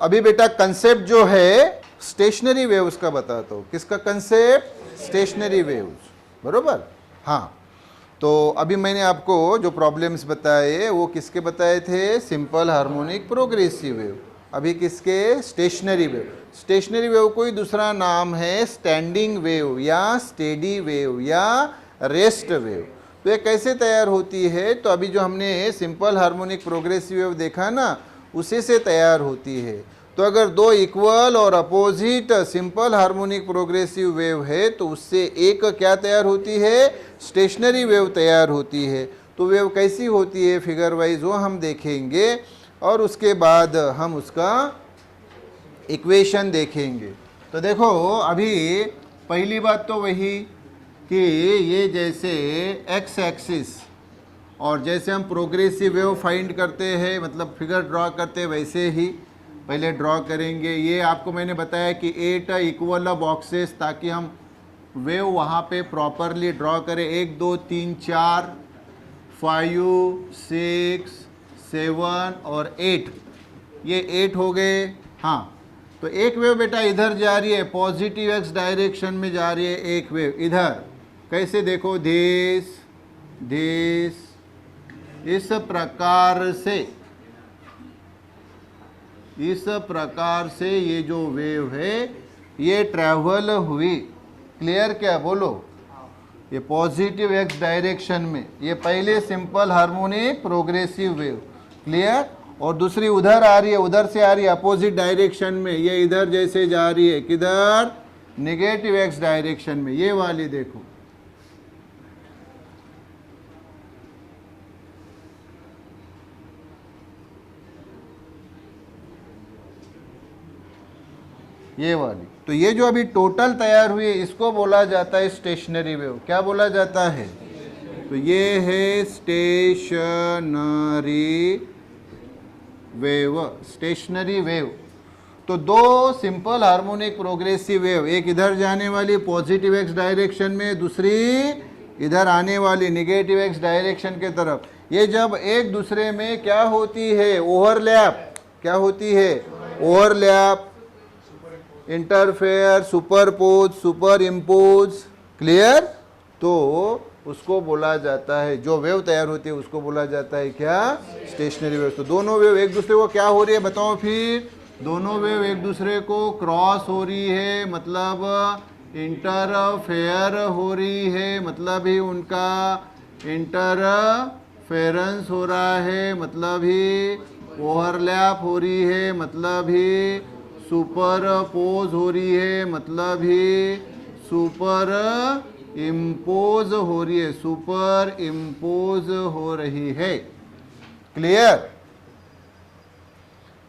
अभी बेटा कंसेप्ट जो है स्टेशनरी वेव्स का बताता हूं। किसका कंसेप्ट? स्टेशनरी वेव्स, बरोबर। हाँ, तो अभी मैंने आपको जो प्रॉब्लम्स बताए वो किसके बताए थे? Simple harmonic progressive wave. अभी किसके? Stationary wave. स्टेशनरी वेव कोई दूसरा नाम है स्टैंडिंग वेव या स्टेडी वेव या रेस्ट वेव। तो ये कैसे तैयार होती है? तो अभी जो हमने सिंपल हार्मोनिक प्रोग्रेसिव वेव देखा ना, उसी से तैयार होती है। तो अगर दो इक्वल और opposite simple harmonic progressive wave है तो उससे एक क्या तैयार होती है? स्टेशनरी वेव तैयार होती है। तो वेव कैसी होती है फिगर वाइज वो हम देखेंगे और उसके बाद हम उसका इक्वेशन देखेंगे। तो देखो अभी पहली बात तो वही कि ये जैसे एक्स एक्सिस और जैसे हम प्रोग्रेसिव वेव फाइंड करते हैं, मतलब फिगर ड्रॉ करते हैं, वैसे ही पहले ड्रॉ करेंगे। ये आपको मैंने बताया कि 8 इक्वल बॉक्सेस, ताकि हम वेव वहाँ पे प्रॉपरली ड्रॉ करें। 1 2 3 4 5 6 7 और 8, ये 8 हो गए। हाँ, तो एक वेव बेटा इधर जा रही है, पॉजिटिव एक्स डायरेक्शन में जा रही है एक वेव इधर। कैसे? देखो, दिस इस प्रकार से ये जो वेव है ये ट्रैवल हुई। क्लियर? क्या बोलो? ये पॉजिटिव एक्स डायरेक्शन में, ये पहले simple harmonic progressive wave. Clear? और दूसरी उधर आ रही है, उधर से आ रही है अपोजिट डायरेक्शन में, ये इधर जैसे जा रही है, किधर? नेगेटिव एक्स डायरेक्शन में। ये वाली देखो, ये वाली। तो ये जो अभी टोटल तैयार हुई है इसको बोला जाता है स्टेशनरी वेव। क्या बोला जाता है? तो ये है स्टेशनरी वेव। Stationary wave. तो दो सिंपल हार्मोनिक प्रोग्रेसिव वेव, एक इधर जाने वाली पॉजिटिव एक्स डायरेक्शन में, दूसरी इधर आने वाली नेगेटिव एक्स डायरेक्शन के तरफ। ये जब एक दूसरे में क्या होती है? ओवरलैप। क्या होती है? Overlap, interfere, superpose, super impose. Clear? तो उसको बोला जाता है, जो वेव तैयार होती है उसको बोला जाता है क्या? Stationary wave. तो दोनों वेव एक दूसरे को क्या हो रही है बताओ फिर? दोनों वेव एक दूसरे को क्रॉस हो रही है, मतलब इंटरफेयर हो रही है, मतलब ही उनका इंटरफेरेंस हो रहा है, मतलब ही ओवरलैप हो रही है, मतलब ही सुपरपोज हो रही है, मतलब ही सुपर इम्पोज हो रही है, सुपर इम्पोज हो रही है। क्लियर?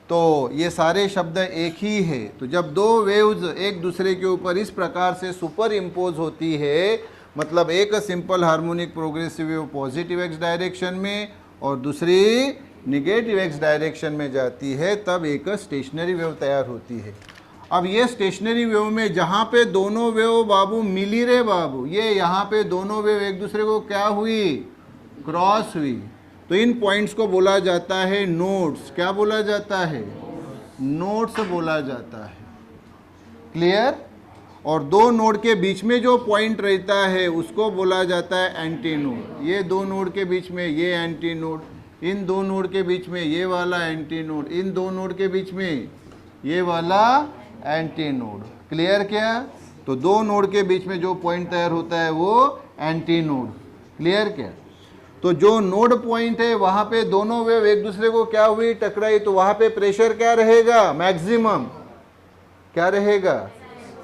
तो ये सारे शब्द एक ही है। तो जब दो वेव्स एक दूसरे के ऊपर इस प्रकार से सुपर इम्पोज होती है, मतलब एक simple harmonic progressive wave positive x direction में और दूसरी निगेटिव एक्स डायरेक्शन में जाती है, तब एक स्टेशनरी वेव तैयार होती है। अब ये स्टेशनरी वेव में जहाँ पे दोनों वेव बाबू मिली रे बाबू, ये यहाँ पे दोनों वेव एक दूसरे को क्या हुई? क्रॉस हुई। तो इन पॉइंट्स को बोला जाता है नोड्स। क्या बोला जाता है? नोड्स बोला जाता है। क्लियर? और दो नोड के बीच में जो पॉइंट रहता है उसको बोला जाता है एंटी नोड। ये दो नोड के बीच में ये एंटी नोड, इन दो नोड के बीच में ये वाला एंटी नोड, इन दो नोड के बीच में ये वाला एंटी नोड। क्लियर? क्या? तो दो नोड के बीच में जो पॉइंट तैयार होता है वो एंटी नोड। क्लियर? क्या? तो जो नोड पॉइंट है वहां पे दोनों वेव एक दूसरे को क्या हुई? टकराई। तो वहां पे प्रेशर क्या रहेगा? मैक्सिमम। क्या रहेगा?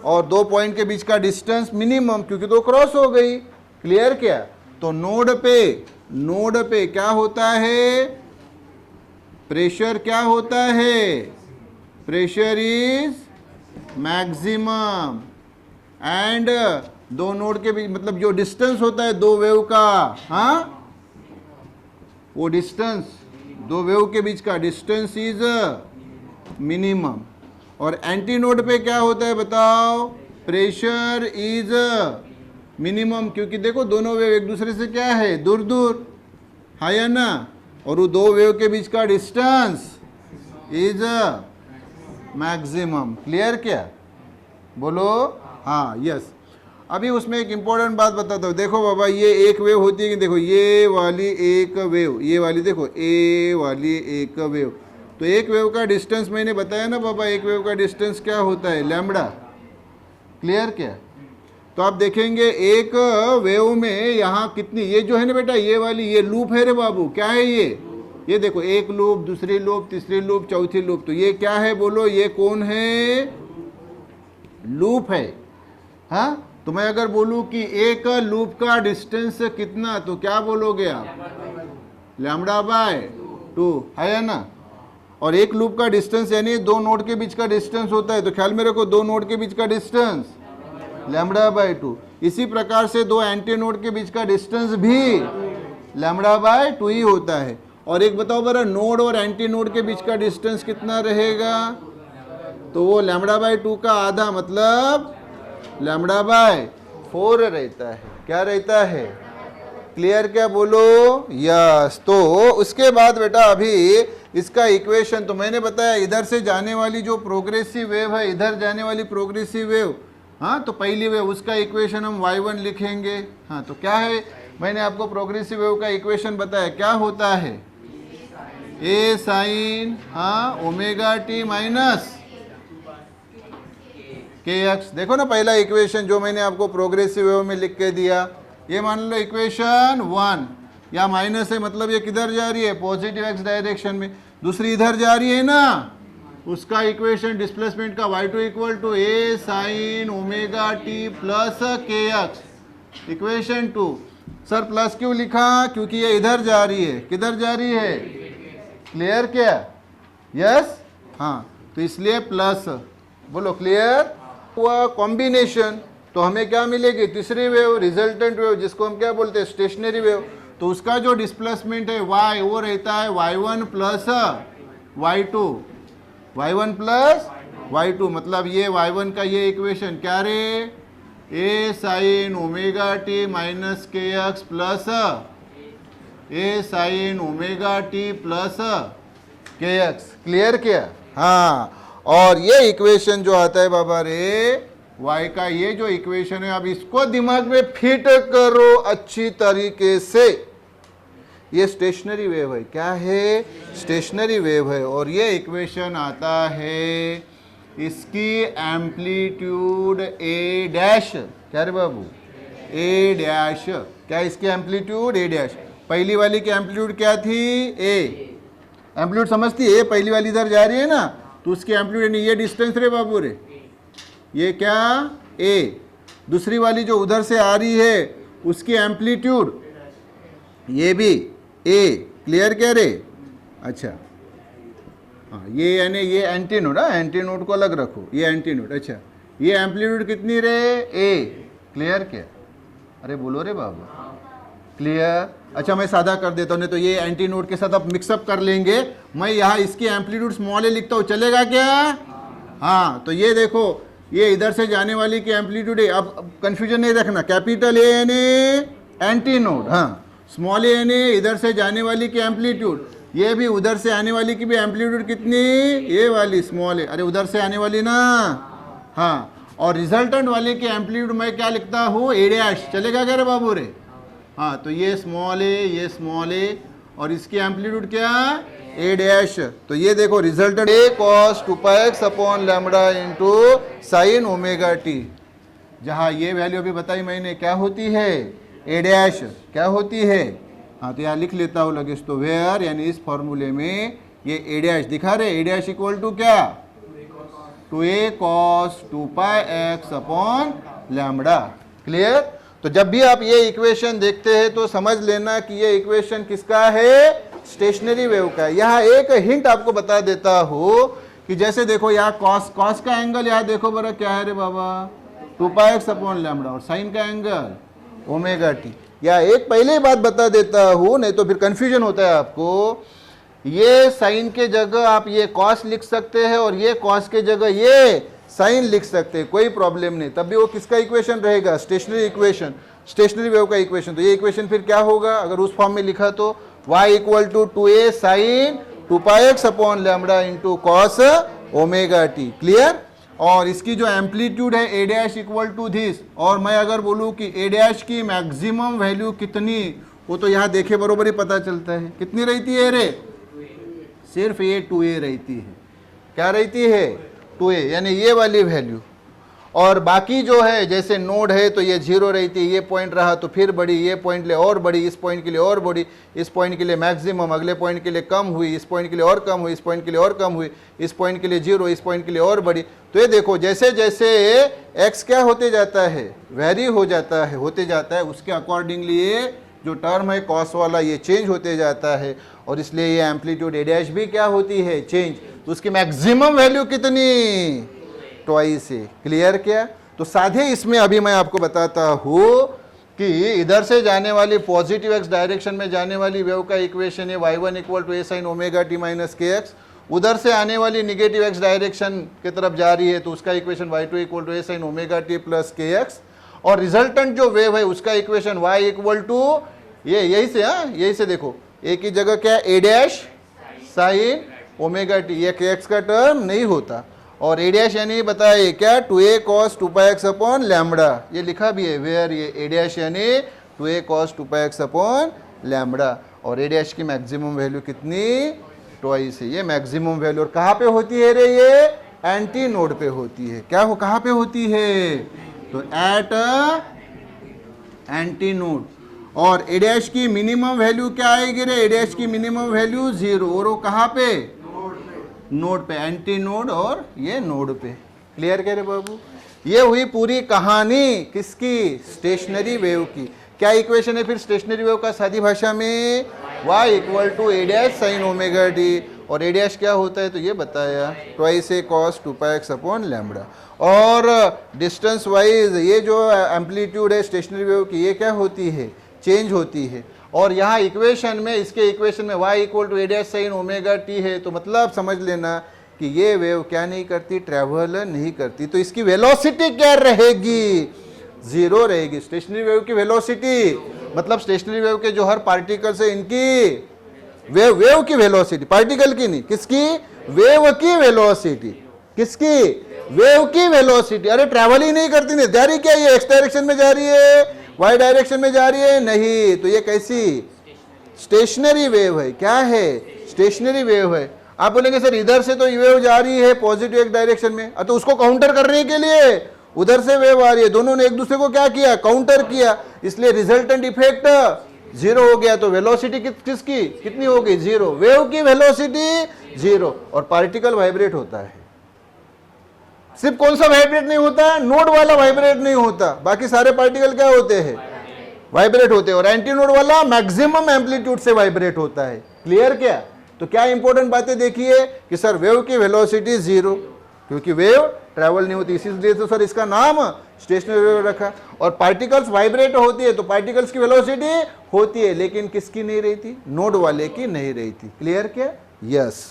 और दो पॉइंट के बीच का डिस्टेंस मिनिमम, क्योंकि तो क्रॉस हो गई। क्लियर? क्या? तो नोड पे क्या होता है? प्रेशर क्या होता है? Pressure is maximum. एंड दो नोड के बीच, मतलब जो डिस्टेंस होता है दो वेव का, हाँ, वो डिस्टेंस दो वेव के बीच का डिस्टेंस इज मिनिमम। और एंटी नोड पे क्या होता है बताओ? प्रेशर इज मिनिमम, क्योंकि देखो दोनों वेव एक दूसरे से क्या है? दूर दूर, है या ना? और वो दो वेव के बीच का डिस्टेंस इज मैक्सिमम। क्लियर क्या? बोलो हाँ, यस। अभी उसमें एक इंपॉर्टेंट बात बताता हूँ। देखो बाबा, ये एक वेव होती है कि देखो ये वाली एक वेव, ये वाली देखो ए वाली एक वेव, तो एक वेव का डिस्टेंस मैंने बताया ना बाबा, एक वेव का डिस्टेंस क्या होता है? लैम्बडा। क्लियर क्या? तो आप देखेंगे एक वेव में यहाँ कितनी, ये जो है ना बेटा, ये वाली ये लूप है रे बाबू। क्या है ये देखो, एक लूप, दूसरी लूप, तीसरी लूप, चौथी लूप, तो ये क्या है बोलो? ये कौन है? लूप है। हाँ, तो मैं अगर बोलूं कि एक लूप का डिस्टेंस कितना, तो क्या बोलोगे आप? लैम्बडा बाय 2 है ना। और एक लूप का डिस्टेंस यानी दो नोड के बीच का डिस्टेंस होता है, तो ख्याल में रखो दो नोड के बीच का डिस्टेंस लैम्बडा बाय 2। इसी प्रकार से दो एंटी नोड के बीच का डिस्टेंस भी लैम्बडा बाय 2 ही होता है। और एक बताओ बरा, नोड और एंटी नोड के बीच का डिस्टेंस कितना रहेगा? तो वो लैम्बडा बाय 2 का आधा, मतलब लैम्बडा बाय 4 रहता है। क्या रहता है? क्लियर क्या? बोलो यस। तो उसके बाद बेटा अभी इसका इक्वेशन तो मैंने बताया, इधर से जाने वाली जो प्रोग्रेसिव वेव है, इधर जाने वाली प्रोग्रेसिव वेव, हाँ, तो पहली वेव उसका इक्वेशन हम y1 लिखेंगे। हाँ, तो क्या है? मैंने आपको प्रोग्रेसिव वेव का इक्वेशन बताया, क्या होता है? a sine omega t minus kx। देखो ना पहला इक्वेशन जो मैंने आपको प्रोग्रेसिव वेव में लिख के दिया, ये मान लो इक्वेशन 1, या माइनस है मतलब ये किधर जा रही है? पॉजिटिव x डायरेक्शन में। दूसरी इधर जा रही है ना, उसका इक्वेशन डिस्प्लेसमेंट का y2 equal to a sine omega t plus kx। Equation 2। Sir plus क्यों लिखा? क्योंकि ये इधर जा रही है। किधर जा रही है? क्लियर क्या? यस। हाँ, तो इसलिए प्लस। बोलो क्लियर हुआ? कॉम्बिनेशन, तो हमें क्या मिलेगी? तीसरी वेव, रिजल्टेंट वेव, जिसको हम क्या बोलते हैं? Stationary wave. तो उसका जो डिस्प्लेसमेंट है y, वो रहता है y1 plus y2, y1 plus y2, मतलब ये y1 का ये इक्वेशन क्या रे? a sine omega t minus kx plus a sine omega t plus kx। Clear क्या? हाँ, और ये इक्वेशन जो आता है बाबा रे y का, ये जो इक्वेशन है, अब इसको दिमाग में फिट करो अच्छी तरीके से। ये स्टेशनरी वेव है। क्या है? स्टेशनरी वेव है। और ये इक्वेशन आता है, इसकी एम्पलीट्यूड a डैश। क्या रे बाबू? a dash. क्या इसकी एम्पलीट्यूड? a dash. पहली वाली की एम्पलीट्यूड क्या थी? a। एम्पलीट्यूड समझती है? पहली वाली इधर जा रही है ना, तो उसकी एम्पलीट्यूड यानी ये डिस्टेंस रे बाबू रे, ये क्या? a। दूसरी वाली जो उधर से आ रही है, उसकी एम्पलीट्यूड ये भी a। क्लियर क्या रे? अच्छा, हाँ, ये यानी ये एंटी नोड, एंटी नोड को अलग रखो, ये एंटी नोड। अच्छा, ये एम्पलीट्यूड कितनी रे? a। क्लियर क्या? अरे बोलो रे बाबू, क्लियर? अच्छा, मैं सादा कर देता हूँ, नहीं तो ये एंटी नोड के साथ आप मिक्सअप कर लेंगे। मैं यहाँ इसकी एम्पलीट्यूड स्मॉल ए लिखता हूँ, चलेगा क्या? हाँ, तो ये देखो, ये इधर से जाने वाली की एम्पलीट्यूड है। अब कंफ्यूजन नहीं रखना, कैपिटल ए यानी एंटी नोड, हाँ, स्मॉल ए यानी इधर से जाने वाली की एम्पलीट्यूड, ये भी उधर से आने वाली की भी एम्पलीट्यूड कितनी? ये वाली स्मॉल ए, अरे उधर से आने वाली ना, हाँ, और रिजल्टेंट वाले की एम्पलीट्यूड मैं क्या लिखता हूँ? a dash. चलेगा क्या रे बाबू रे? हाँ, तो ये स्मॉल ए, ये स्मॉल ए, और इसकी एम्पलीट्यूड क्या? a dash. तो ये देखो resultant a cos 2πx upon lambda into sine omega T, जहाँ ये वैल्यू अभी बताई मैंने क्या होती है? a dash. क्या होती है? हाँ, तो यहाँ लिख लेता हूँ लगेज, तो वेयर यानी इस फॉर्मूले में ये a डैश दिखा रहे, a डैश इक्वल टू क्या? 2a cos 2πx upon lambda. Clear? तो जब भी आप ये इक्वेशन देखते हैं तो समझ लेना कि ये इक्वेशन किसका है? स्टेशनरी वेव का है। यहाँ एक हिंट आपको बता देता हूँ कि जैसे देखो यहाँ कॉस का एंगल, यहाँ देखो बड़ा क्या है रे बाबा? 2πx अपॉन लैम्बडा, और साइन का एंगल ओमेगा टी। या एक पहले ही बात बता देता हूँ, नहीं तो फिर कंफ्यूजन होता है आपको। ये साइन के जगह आप ये कॉस लिख सकते हैं, और ये कॉस के जगह ये साइन लिख सकते हैं, कोई प्रॉब्लम नहीं। तब भी वो किसका इक्वेशन रहेगा? स्टेशनरी इक्वेशन, स्टेशनरी वेव का इक्वेशन। तो ये इक्वेशन फिर क्या होगा अगर उस फॉर्म में लिखा तो? y equal to 2a sine 2πx upon lambda into cos omega t, clear. और इसकी जो एम्पलीट्यूड है a dash equal to this, और मैं अगर बोलूँ कि ए डैश की मैक्सिमम वैल्यू कितनी, वो तो यहाँ देखे बरोबर ही पता चलता है। कितनी रहती है रे? सिर्फ ये 2a रहती है। क्या रहती है? 2a, यानी ये वाली वैल्यू। और बाकी जो है, जैसे नोड है तो ये 0 रहती है, ये पॉइंट रहा तो फिर बढ़ी, ये पॉइंट ले और बढ़ी, इस पॉइंट के लिए और बढ़ी, इस पॉइंट के लिए मैक्सिमम, अगले पॉइंट के लिए कम हुई, इस पॉइंट के लिए और कम हुई, इस पॉइंट के लिए और कम हुई, इस पॉइंट के लिए 0, इस पॉइंट के लिए और बढ़ी। तो ये देखो, जैसे जैसे x क्या होते जाता है, वेरी हो जाता है, होते जाता है, उसके अकॉर्डिंगली ये जो टर्म है कॉस वाला ये चेंज होते जाता है, और इसलिए ये एम्पलीट्यूड ए डैश भी क्या होती है? चेंज। तो उसकी मैक्सिमम वैल्यू कितनी? ट्वाइस है। क्लियर क्या? तो साधे इसमें अभी मैं आपको बताता हूँ कि इधर से जाने वाली पॉजिटिव एक्स डायरेक्शन में जाने वाली वेव का इक्वेशन है y1 equal to a sine omega t minus k x. उधर से आने वाली निगेटिव एक्स डायरेक्शन की तरफ जा रही है तो उसका equation y2 equal to a sine omega t plus k x. और रिजल्टेंट जो वेव है उसका इक्वेशन y इक्वल टू ये, यही से, हाँ यही से देखो, ए की जगह क्या है? A dash sine omega T, ये के एक्स का टर्म नहीं होता। और ए डैश यानी बताए क्या? 2a cos 2πx upon lambda, ये लिखा भी है वेयर, ये ए डैश यानी 2a cos 2πx upon lambda. और ए डैश की मैक्सिमम वैल्यू कितनी? ट्वाइस है। ये मैक्सिमम वैल्यू और कहाँ पे होती है रे? ये एंटी नोड पे होती है। क्या हो, कहाँ पे होती है? तो एट एंटी नोड। और ए डैश की मिनिमम वैल्यू क्या आएगी रे? ए डैश की मिनिमम वैल्यू 0, और वो कहाँ पे? नोड पे, एंटी नोड और ये नोड पे। क्लियर कह रहे बाबू? ये हुई पूरी कहानी किसकी? स्टेशनरी वेव की। क्या इक्वेशन है फिर स्टेशनरी वेव का सादी भाषा में? y equal to a dash sine omega t. और ए डैश क्या होता है तो ये बताया, twice a cos 2πx upon lambda. और डिस्टेंस वाइज ये जो एम्पलीट्यूड है स्टेशनरी वेव की, ये क्या होती है? चेंज होती है। और यहाँ इक्वेशन में, इसके इक्वेशन में y equal to a dash sine omega t है, तो मतलब समझ लेना कि ये वेव क्या नहीं करती? ट्रैवल नहीं करती। तो इसकी वेलोसिटी क्या रहेगी? 0 रहेगी। स्टेशनरी वेव की वेलोसिटी मतलब स्टेशनरी वेव के जो हर पार्टिकल से इनकी वेव की वेलोसिटी, पार्टिकल की नहीं, किसकी? वेव की वेलोसिटी। किसकी? वेव की वेलोसिटी। अरे ट्रैवल ही नहीं करती, नहीं जा रही क्या? ये एक्स डायरेक्शन में जा रही है, वाई डायरेक्शन में जा रही है? नहीं। तो ये कैसी? स्टेशनरी वेव है। क्या है? स्टेशनरी वेव है। आप बोलेंगे सर इधर से तो वेव जा रही है पॉजिटिव एक डायरेक्शन में, तो उसको काउंटर करने के लिए उधर से वेव आ रही है, दोनों ने एक दूसरे को क्या किया? काउंटर किया, इसलिए रिजल्टेंट इफेक्ट 0 हो गया। तो वेलोसिटी किसकी कितनी होगी? 0। वेव की वेलोसिटी 0। और पार्टिकल वाइब्रेट होता है। सिर्फ कौन सा वाइब्रेट नहीं होता? नोड वाला वाइब्रेट नहीं होता, बाकी सारे पार्टिकल क्या होते हैं? वाइब्रेट होते हैं। और एंटी नोड वाला मैक्सिमम एम्पलीट्यूड से वाइब्रेट होता है। क्लियर क्या? तो क्या इंपॉर्टेंट बातें देखिए कि सर वेव की वेलोसिटी 0, क्योंकि वेव ट्रैवल नहीं होती, इसीलिए तो सर इसका नाम स्टेशनरी वेव रखा। और पार्टिकल्स वाइब्रेट होती है तो पार्टिकल्स की वेलोसिटी होती है, लेकिन किसकी नहीं रहती? नोड वाले की नहीं रहती। क्लियर क्या? यस।